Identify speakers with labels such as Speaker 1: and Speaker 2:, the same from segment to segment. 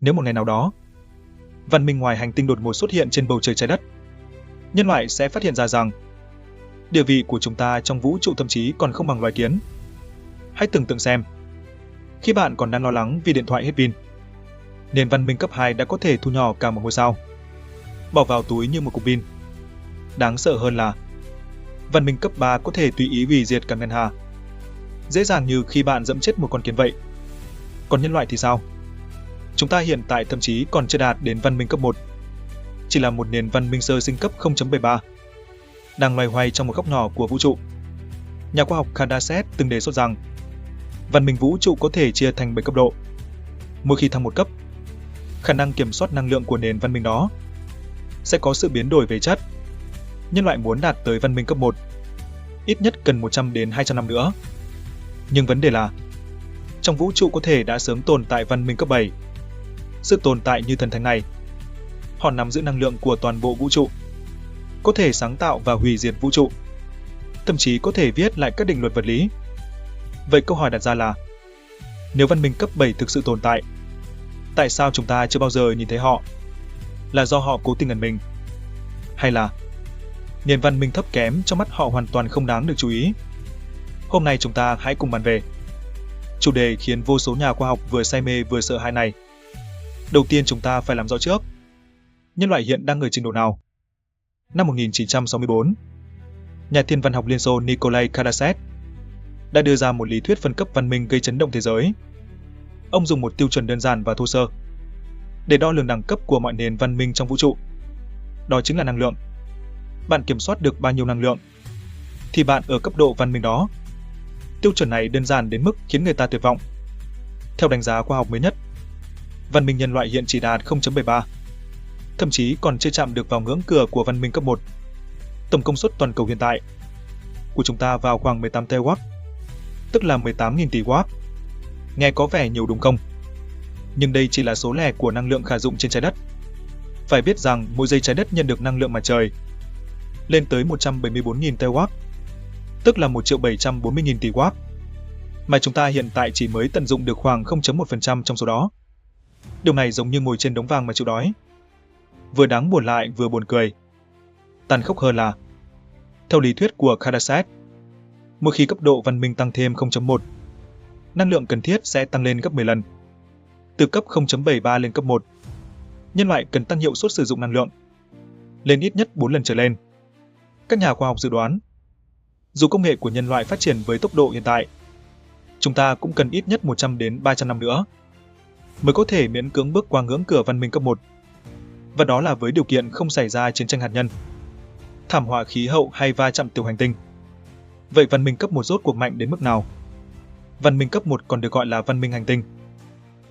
Speaker 1: Nếu một ngày nào đó, văn minh ngoài hành tinh đột ngột xuất hiện trên bầu trời trái đất, nhân loại sẽ phát hiện ra rằng địa vị của chúng ta trong vũ trụ thậm chí còn không bằng loài kiến. Hãy tưởng tượng xem, khi bạn còn đang lo lắng vì điện thoại hết pin, nền văn minh cấp 2 đã có thể thu nhỏ cả một ngôi sao, bỏ vào túi như một cục pin. Đáng sợ hơn là văn minh cấp 3 có thể tùy ý hủy diệt cả ngân hà, dễ dàng như khi bạn dẫm chết một con kiến vậy. Còn nhân loại thì sao? Chúng ta hiện tại thậm chí còn chưa đạt đến văn minh cấp 1, chỉ là một nền văn minh sơ sinh cấp 0.73, đang loay hoay trong một góc nhỏ của vũ trụ. Nhà khoa học Kardashev từng đề xuất rằng văn minh vũ trụ có thể chia thành 7 cấp độ. Mỗi khi thăng một cấp, khả năng kiểm soát năng lượng của nền văn minh đó sẽ có sự biến đổi về chất. Nhân loại muốn đạt tới văn minh cấp 1, ít nhất cần 100 đến 200 năm nữa. Nhưng vấn đề là, trong vũ trụ có thể đã sớm tồn tại văn minh cấp 7. Sự tồn tại như thần thánh này, họ nắm giữ năng lượng của toàn bộ vũ trụ, có thể sáng tạo và hủy diệt vũ trụ, thậm chí có thể viết lại các định luật vật lý. Vậy câu hỏi đặt ra là, nếu văn minh cấp 7 thực sự tồn tại, tại sao chúng ta chưa bao giờ nhìn thấy họ? Là do họ cố tình ẩn mình? Hay là nền văn minh thấp kém trong mắt họ hoàn toàn không đáng được chú ý? Hôm nay chúng ta hãy cùng bàn về chủ đề khiến vô số nhà khoa học vừa say mê vừa sợ hãi này. Đầu tiên chúng ta phải làm rõ trước, nhân loại hiện đang ở trình độ nào? Năm 1964, nhà thiên văn học Liên Xô Nikolai Kardashev đã đưa ra một lý thuyết phân cấp văn minh gây chấn động thế giới. Ông dùng một tiêu chuẩn đơn giản và thô sơ để đo lường đẳng cấp của mọi nền văn minh trong vũ trụ. Đó chính là năng lượng. Bạn kiểm soát được bao nhiêu năng lượng thì bạn ở cấp độ văn minh đó. Tiêu chuẩn này đơn giản đến mức khiến người ta tuyệt vọng. Theo đánh giá khoa học mới nhất, văn minh nhân loại hiện chỉ đạt 0.73, thậm chí còn chưa chạm được vào ngưỡng cửa của văn minh cấp 1. Tổng công suất toàn cầu hiện tại của chúng ta vào khoảng 18 TW, tức là 18.000 tỷ W. Nghe có vẻ nhiều đúng không? Nhưng đây chỉ là số lẻ của năng lượng khả dụng trên trái đất. Phải biết rằng mỗi giây trái đất nhận được năng lượng mặt trời lên tới 174.000 TW, tức là 1.740.000 tỷ W, mà chúng ta hiện tại chỉ mới tận dụng được khoảng 0.1% trong số đó. Điều này giống như ngồi trên đống vàng mà chịu đói. Vừa đáng buồn lại vừa buồn cười. Tàn khốc hơn là, theo lý thuyết của Kardashev, mỗi khi cấp độ văn minh tăng thêm 0.1, năng lượng cần thiết sẽ tăng lên gấp 10 lần. Từ cấp 0.73 lên cấp 1, nhân loại cần tăng hiệu suất sử dụng năng lượng lên ít nhất 4 lần trở lên. Các nhà khoa học dự đoán, dù công nghệ của nhân loại phát triển với tốc độ hiện tại, chúng ta cũng cần ít nhất 100 đến 300 năm nữa mới có thể miễn cưỡng bước qua ngưỡng cửa văn minh cấp 1. Và đó là với điều kiện không xảy ra chiến tranh hạt nhân, thảm họa khí hậu hay va chạm tiểu hành tinh. Vậy văn minh cấp 1 rốt cuộc mạnh đến mức nào? Văn minh cấp 1 còn được gọi là văn minh hành tinh.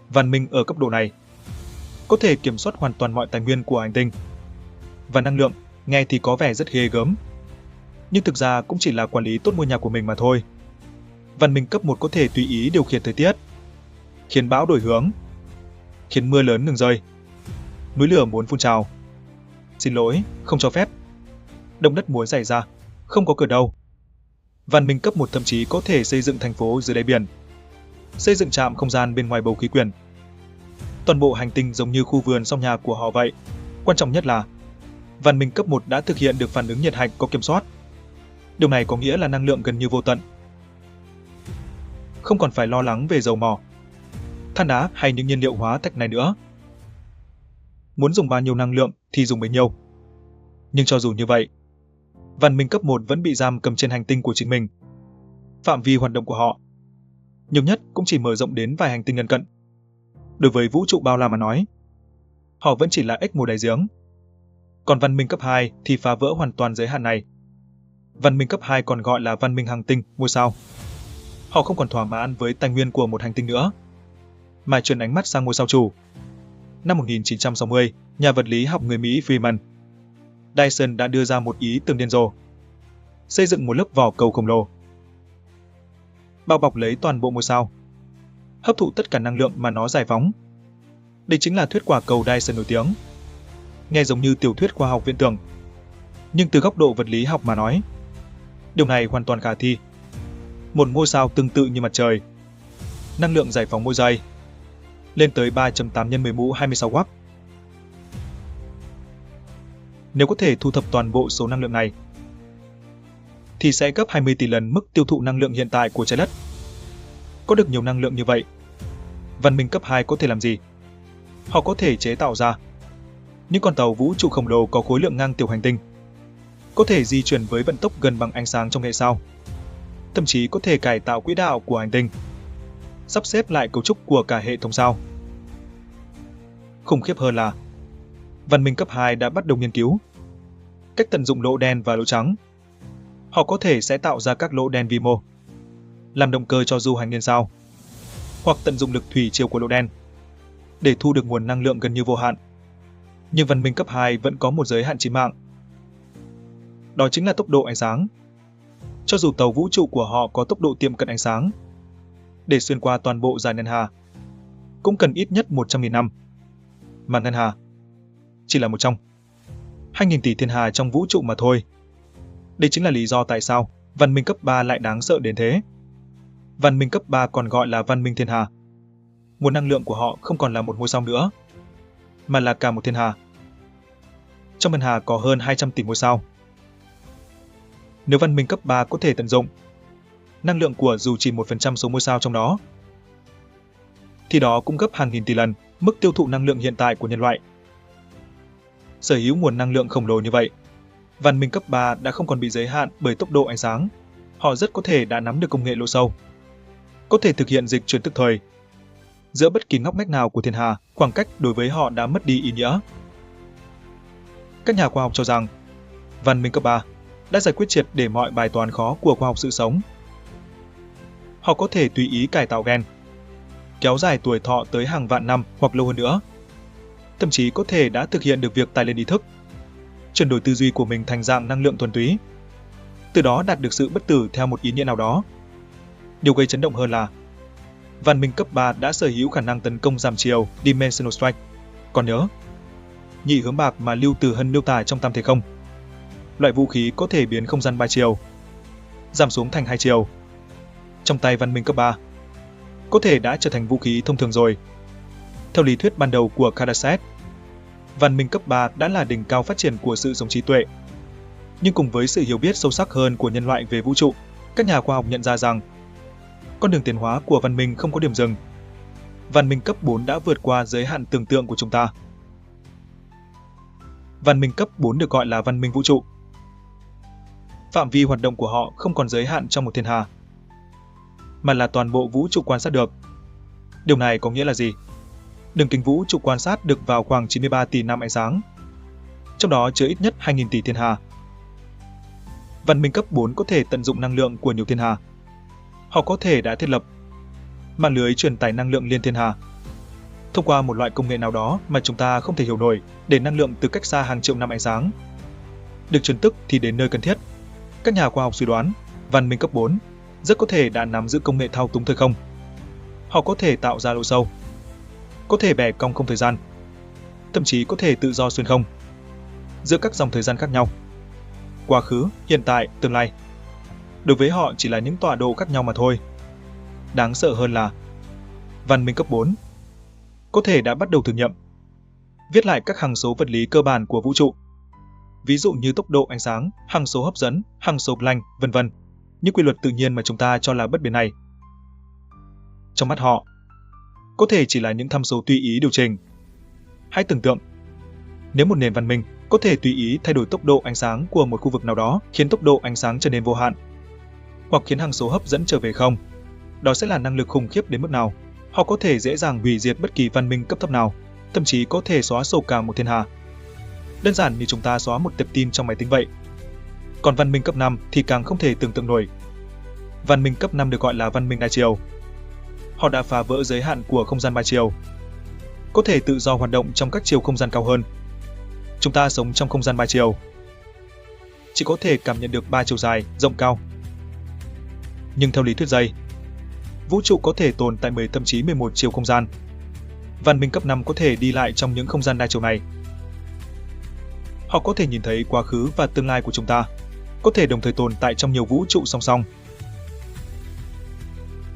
Speaker 1: Văn minh ở cấp độ này có thể kiểm soát hoàn toàn mọi tài nguyên của hành tinh. Và năng lượng, nghe thì có vẻ rất ghê gớm, nhưng thực ra cũng chỉ là quản lý tốt ngôi nhà của mình mà thôi. Văn minh cấp 1 có thể tùy ý điều khiển thời tiết, khiến bão đổi hướng, khiến mưa lớn ngừng rơi, núi lửa muốn phun trào, xin lỗi, không cho phép, động đất muốn xảy ra, không có cửa đâu. Văn minh cấp 1 thậm chí có thể xây dựng thành phố dưới đáy biển, xây dựng trạm không gian bên ngoài bầu khí quyển. Toàn bộ hành tinh giống như khu vườn trong nhà của họ vậy. Quan trọng nhất là, văn minh cấp 1 đã thực hiện được phản ứng nhiệt hạch có kiểm soát. Điều này có nghĩa là năng lượng gần như vô tận. Không còn phải lo lắng về dầu mỏ, than đá hay những nhiên liệu hóa thạch này nữa. Muốn dùng bao nhiêu năng lượng thì dùng bấy nhiêu. Nhưng cho dù như vậy, văn minh cấp 1 vẫn bị giam cầm trên hành tinh của chính mình. Phạm vi hoạt động của họ nhiều nhất cũng chỉ mở rộng đến vài hành tinh lân cận. Đối với vũ trụ bao la mà nói, họ vẫn chỉ là ếch ngồi đáy giếng. Còn văn minh cấp 2 thì phá vỡ hoàn toàn giới hạn này. Văn minh cấp 2 còn gọi là văn minh hành tinh, ngôi sao. Họ không còn thỏa mãn với tài nguyên của một hành tinh nữa, mà chuyển ánh mắt sang ngôi sao chủ. Năm 1960, nhà vật lý học người Mỹ Freeman Dyson đã đưa ra một ý tưởng điên rồ: xây dựng một lớp vỏ cầu khổng lồ, bao bọc lấy toàn bộ ngôi sao, hấp thụ tất cả năng lượng mà nó giải phóng. Đây chính là thuyết quả cầu Dyson nổi tiếng. Nghe giống như tiểu thuyết khoa học viễn tưởng, nhưng từ góc độ vật lý học mà nói, điều này hoàn toàn khả thi. Một ngôi sao tương tự như mặt trời, năng lượng giải phóng mỗi giây lên tới 3.8 nhân 10 mũ 26W. Nếu có thể thu thập toàn bộ số năng lượng này, thì sẽ gấp 20 tỷ lần mức tiêu thụ năng lượng hiện tại của trái đất. Có được nhiều năng lượng như vậy, văn minh cấp 2 có thể làm gì? Họ có thể chế tạo ra những con tàu vũ trụ khổng lồ có khối lượng ngang tiểu hành tinh, có thể di chuyển với vận tốc gần bằng ánh sáng trong hệ sao, thậm chí có thể cải tạo quỹ đạo của hành tinh, sắp xếp lại cấu trúc của cả hệ thống sao. Khủng khiếp hơn là, văn minh cấp 2 đã bắt đầu nghiên cứu cách tận dụng lỗ đen và lỗ trắng. Họ có thể sẽ tạo ra các lỗ đen vi mô, làm động cơ cho du hành liên sao, hoặc tận dụng lực thủy triều của lỗ đen để thu được nguồn năng lượng gần như vô hạn. Nhưng văn minh cấp 2 vẫn có một giới hạn chí mạng. Đó chính là tốc độ ánh sáng. Cho dù tàu vũ trụ của họ có tốc độ tiệm cận ánh sáng, để xuyên qua toàn bộ dải ngân hà, cũng cần ít nhất 100.000 năm. Mà ngân hà chỉ là một trong 2.000 tỷ thiên hà trong vũ trụ mà thôi. Đây chính là lý do tại sao văn minh cấp 3 lại đáng sợ đến thế. Văn minh cấp 3 còn gọi là văn minh thiên hà. Nguồn năng lượng của họ không còn là một ngôi sao nữa, mà là cả một thiên hà. Trong ngân hà có hơn 200 tỷ ngôi sao. Nếu văn minh cấp 3 có thể tận dụng năng lượng của dù chỉ 1% số ngôi sao trong đó, thì đó cũng gấp hàng nghìn tỷ lần mức tiêu thụ năng lượng hiện tại của nhân loại. Sở hữu nguồn năng lượng khổng lồ như vậy, văn minh cấp 3 đã không còn bị giới hạn bởi tốc độ ánh sáng. Họ rất có thể đã nắm được công nghệ lỗ sâu, có thể thực hiện dịch chuyển tức thời. Giữa bất kỳ ngóc ngách nào của thiên hà, khoảng cách đối với họ đã mất đi ý nghĩa. Các nhà khoa học cho rằng, văn minh cấp 3 đã giải quyết triệt để mọi bài toán khó của khoa học sự sống. Họ có thể tùy ý cải tạo gen, kéo dài tuổi thọ tới hàng vạn năm hoặc lâu hơn nữa. Thậm chí có thể đã thực hiện được việc tải lên ý thức, chuyển đổi tư duy của mình thành dạng năng lượng thuần túy, từ đó đạt được sự bất tử theo một ý nghĩa nào đó. Điều gây chấn động hơn là, văn minh cấp 3 đã sở hữu khả năng tấn công giảm chiều Dimensional Strike. Còn nhớ, nhị hướng bạc mà Lưu Tử Hân miêu tả trong Tam Thể không? Loại vũ khí có thể biến không gian 3 chiều giảm xuống thành 2 chiều. Trong tay văn minh cấp 3, có thể đã trở thành vũ khí thông thường rồi. Theo lý thuyết ban đầu của Kardashev, văn minh cấp 3 đã là đỉnh cao phát triển của sự sống trí tuệ. Nhưng cùng với sự hiểu biết sâu sắc hơn của nhân loại về vũ trụ, các nhà khoa học nhận ra rằng con đường tiến hóa của văn minh không có điểm dừng. Văn minh cấp 4 đã vượt qua giới hạn tưởng tượng của chúng ta. Văn minh cấp 4 được gọi là văn minh vũ trụ. Phạm vi hoạt động của họ không còn giới hạn trong một thiên hà, mà là toàn bộ vũ trụ quan sát được. Điều này có nghĩa là gì? Đường kính vũ trụ quan sát được vào khoảng 93 tỷ năm ánh sáng, trong đó chứa ít nhất 2.000 tỷ thiên hà. Văn minh cấp 4 có thể tận dụng năng lượng của nhiều thiên hà. Họ có thể đã thiết lập mạng lưới truyền tải năng lượng liên thiên hà, thông qua một loại công nghệ nào đó mà chúng ta không thể hiểu nổi, để năng lượng từ cách xa hàng triệu năm ánh sáng được truyền tức thì đến nơi cần thiết. Các nhà khoa học suy đoán, văn minh cấp 4 rất có thể đã nắm giữ công nghệ thao túng thời không. Họ có thể tạo ra lỗ sâu, có thể bẻ cong không thời gian, thậm chí có thể tự do xuyên không giữa các dòng thời gian khác nhau. Quá khứ, hiện tại, tương lai, đối với họ chỉ là những tọa độ khác nhau mà thôi. Đáng sợ hơn là, văn minh cấp 4 có thể đã bắt đầu thử nghiệm viết lại các hằng số vật lý cơ bản của vũ trụ, ví dụ như tốc độ ánh sáng, hằng số hấp dẫn, hằng số Planck, vân vân. Những quy luật tự nhiên mà chúng ta cho là bất biến này, trong mắt họ, có thể chỉ là những tham số tùy ý điều chỉnh. Hãy tưởng tượng, nếu một nền văn minh có thể tùy ý thay đổi tốc độ ánh sáng của một khu vực nào đó, khiến tốc độ ánh sáng trở nên vô hạn, hoặc khiến hằng số hấp dẫn trở về không, đó sẽ là năng lực khủng khiếp đến mức nào. Họ có thể dễ dàng hủy diệt bất kỳ văn minh cấp thấp nào, thậm chí có thể xóa sổ cả một thiên hà, đơn giản như chúng ta xóa một tệp tin trong máy tính vậy. Còn văn minh cấp 5 thì càng không thể tưởng tượng nổi. Văn minh cấp 5 được gọi là văn minh đa chiều. Họ đã phá vỡ giới hạn của không gian 3 chiều, có thể tự do hoạt động trong các chiều không gian cao hơn. Chúng ta sống trong không gian 3 chiều, chỉ có thể cảm nhận được 3 chiều dài, rộng cao. Nhưng theo lý thuyết dây, vũ trụ có thể tồn tại 10 thậm chí 11 chiều không gian. Văn minh cấp 5 có thể đi lại trong những không gian đa chiều này. Họ có thể nhìn thấy quá khứ và tương lai của chúng ta, có thể đồng thời tồn tại trong nhiều vũ trụ song song,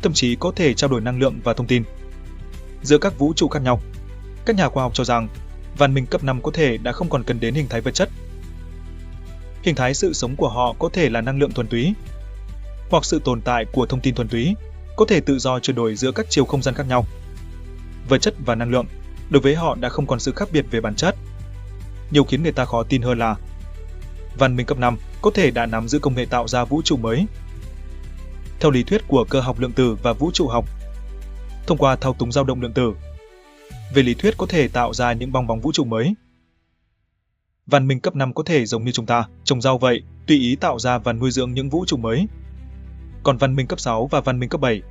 Speaker 1: thậm chí có thể trao đổi năng lượng và thông tin. giữa các vũ trụ khác nhau. Các nhà khoa học cho rằng văn minh cấp 5 có thể đã không còn cần đến hình thái vật chất. Hình thái sự sống của họ có thể là năng lượng thuần túy, hoặc sự tồn tại của thông tin thuần túy, có thể tự do chuyển đổi giữa các chiều không gian khác nhau. Vật chất và năng lượng, đối với họ đã không còn sự khác biệt về bản chất. Điều khiến người ta khó tin hơn là văn minh cấp 5 có thể đã nắm giữ công nghệ tạo ra vũ trụ mới. Theo lý thuyết của cơ học lượng tử và vũ trụ học, thông qua thao túng dao động lượng tử, về lý thuyết có thể tạo ra những bong bóng vũ trụ mới. Văn minh cấp 5 có thể giống như chúng ta, trồng rau vậy, tùy ý tạo ra và nuôi dưỡng những vũ trụ mới. Còn văn minh cấp 6 và văn minh cấp 7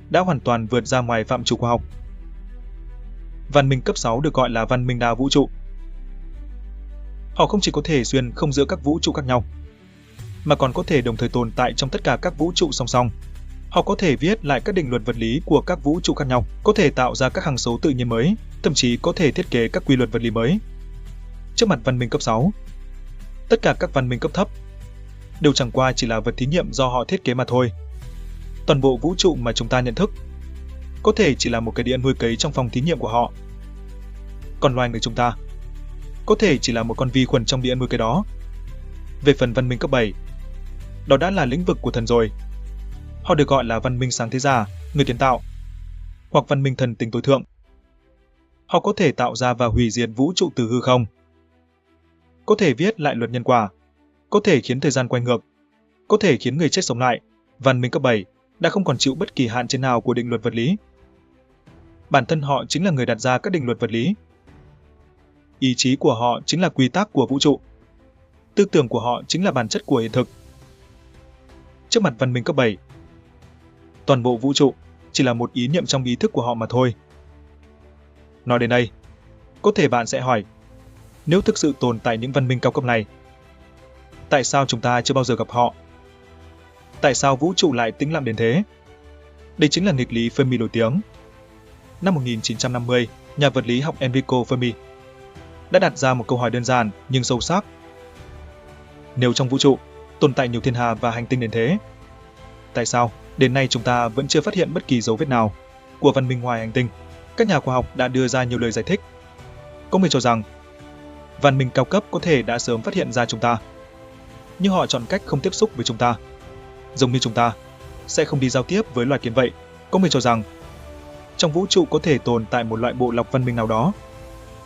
Speaker 1: đã hoàn toàn vượt ra ngoài phạm trù khoa học. Văn minh cấp 6 được gọi là văn minh đa vũ trụ. Họ không chỉ có thể xuyên không giữa các vũ trụ khác nhau, mà còn có thể đồng thời tồn tại trong tất cả các vũ trụ song song. Họ có thể viết lại các định luật vật lý của các vũ trụ khác nhau, có thể tạo ra các hằng số tự nhiên mới, thậm chí có thể thiết kế các quy luật vật lý mới. Trước mặt văn minh cấp 6, tất cả các văn minh cấp thấp đều chẳng qua chỉ là vật thí nghiệm do họ thiết kế mà thôi. Toàn bộ vũ trụ mà chúng ta nhận thức có thể chỉ là một cái đĩa nuôi cấy trong phòng thí nghiệm của họ. Còn loài người chúng ta có thể chỉ là một con vi khuẩn trong đĩa nuôi cấy đó. Về phần văn minh cấp 7, đó đã là lĩnh vực của thần rồi. Họ được gọi là văn minh sáng thế giả, người kiến tạo, hoặc văn minh thần tính tối thượng. Họ có thể tạo ra và hủy diệt vũ trụ từ hư không, có thể viết lại luật nhân quả, có thể khiến thời gian quay ngược, có thể khiến người chết sống lại. Văn minh cấp 7 đã không còn chịu bất kỳ hạn chế nào của định luật vật lý. Bản thân họ chính là người đặt ra các định luật vật lý. Ý chí của họ chính là quy tắc của vũ trụ. Tư tưởng của họ chính là bản chất của hiện thực. Trước mặt văn minh cấp 7, toàn bộ vũ trụ chỉ là một ý niệm trong ý thức của họ mà thôi. Nói đến đây, có thể bạn sẽ hỏi, nếu thực sự tồn tại những văn minh cao cấp này, tại sao chúng ta chưa bao giờ gặp họ? Tại sao vũ trụ lại tĩnh lặng đến thế? Đây chính là nghịch lý Fermi nổi tiếng. Năm 1950, nhà vật lý học Enrico Fermi đã đặt ra một câu hỏi đơn giản nhưng sâu sắc. Nếu trong vũ trụ tồn tại nhiều thiên hà và hành tinh đến thế, tại sao đến nay chúng ta vẫn chưa phát hiện bất kỳ dấu vết nào của văn minh ngoài hành tinh? Các nhà khoa học đã đưa ra nhiều lời giải thích. Có người cho rằng văn minh cao cấp có thể đã sớm phát hiện ra chúng ta, nhưng họ chọn cách không tiếp xúc với chúng ta, giống như chúng ta sẽ không đi giao tiếp với loài kiến vậy. Có người cho rằng trong vũ trụ có thể tồn tại một loại bộ lọc văn minh nào đó,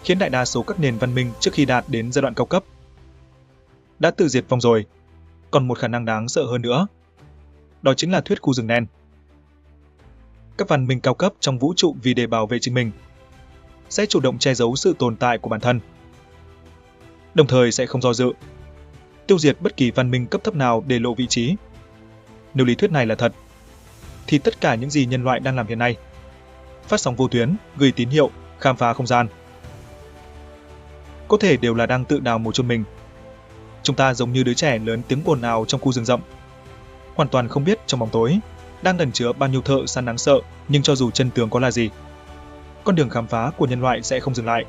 Speaker 1: khiến đại đa số các nền văn minh trước khi đạt đến giai đoạn cao cấp đã tự diệt vong rồi. Còn một khả năng đáng sợ hơn nữa, đó chính là thuyết khu rừng đen. Các văn minh cao cấp trong vũ trụ vì để bảo vệ chính mình sẽ chủ động che giấu sự tồn tại của bản thân, đồng thời sẽ không do dự tiêu diệt bất kỳ văn minh cấp thấp nào để lộ vị trí. Nếu lý thuyết này là thật, thì tất cả những gì nhân loại đang làm hiện nay, phát sóng vô tuyến, gửi tín hiệu, khám phá không gian, có thể đều là đang tự đào mồ chôn mình. Chúng ta giống như đứa trẻ lớn tiếng ồn ào trong khu rừng rậm, hoàn toàn không biết trong bóng tối đang ẩn chứa bao nhiêu thợ săn đáng sợ. Nhưng cho dù chân tướng có là gì, con đường khám phá của nhân loại sẽ không dừng lại.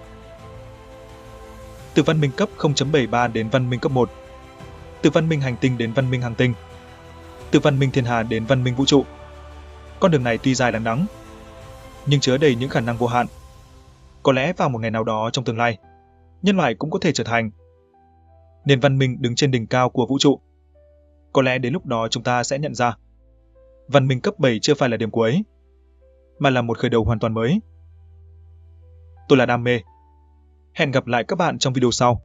Speaker 1: Từ văn minh cấp 0.73 đến văn minh cấp 1, từ văn minh hành tinh đến văn minh hành tinh, từ văn minh thiên hà đến văn minh vũ trụ. Con đường này tuy dài đằng đẵng, nhưng chứa đầy những khả năng vô hạn. Có lẽ vào một ngày nào đó trong tương lai, nhân loại cũng có thể trở thành nền văn minh đứng trên đỉnh cao của vũ trụ. Có lẽ đến lúc đó chúng ta sẽ nhận ra, văn minh cấp 7 chưa phải là điểm cuối, mà là một khởi đầu hoàn toàn mới. Tôi là Đam Mê. Hẹn gặp lại các bạn trong video sau.